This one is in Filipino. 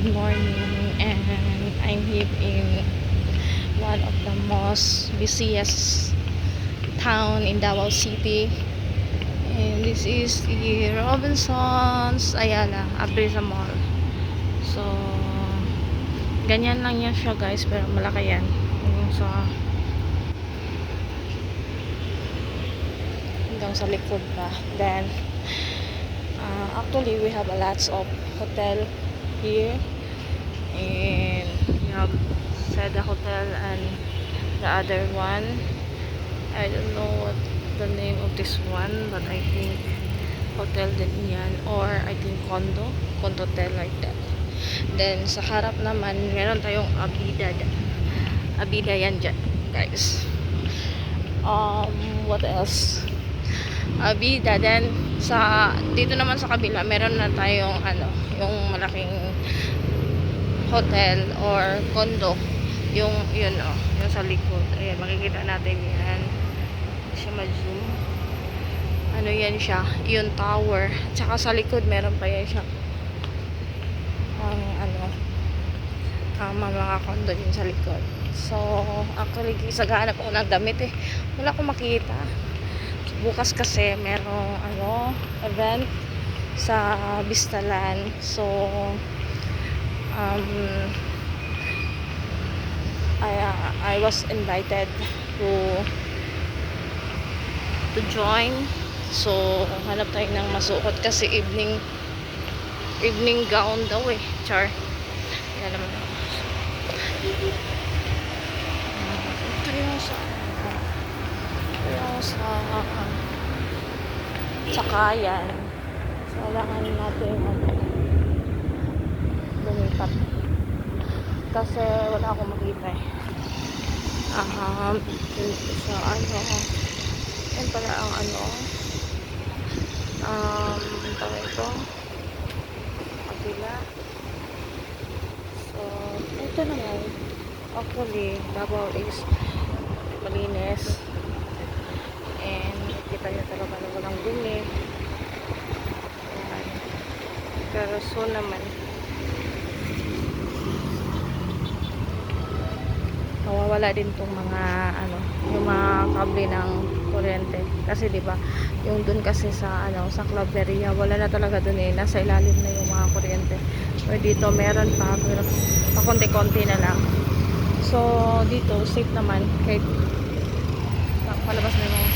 Good morning, and I'm here in one of the most busiest town in Davao City, and this is the Robinsons Ayala Aprisa Mall. So ganyan lang yan siya guys, pero malaki yan. So hanggang sa likod pa. Then actually we have a lots of hotel here, and we have Seda Hotel and the other one. I don't know what the name of this one, but I think hotel din yan, or I think condo hotel like that. Then sa harap naman meron tayong Abida yan dyan guys. What else? Abida. Then sa dito naman sa kabila meron na tayong yung malaking hotel or condo, yung yun yung sa likod. Ayan, makikita natin yan. Hindi siya ma-zoom. Yan siya, yung tower. Tsaka sa likod meron pa yan siya mga condo din sa likod. So actually sagana ko ng damit wala akong makita. Bukas kasi merong event sa Bistalan. So I was invited to join. So hanap tayo ng masuot kasi evening gown daw char. Yan naman. Ito yung sa Sakayan. So kailangan natin lumipat kasi wala akong makita sa yan pala ang tawag ito kapila. So ito naman actually Davao is malinis, and kita nyo talaga na walang dumi. Ayan. Pero so naman nawawala din tong mga yung mga kable ng kuryente kasi di ba yung dun kasi sa sa Claveria wala na talaga dun nasa ilalim na yung mga kuryente. Pero dito meron pa, pero pakonti-konti na lang. So dito safe naman kahit palabas na yung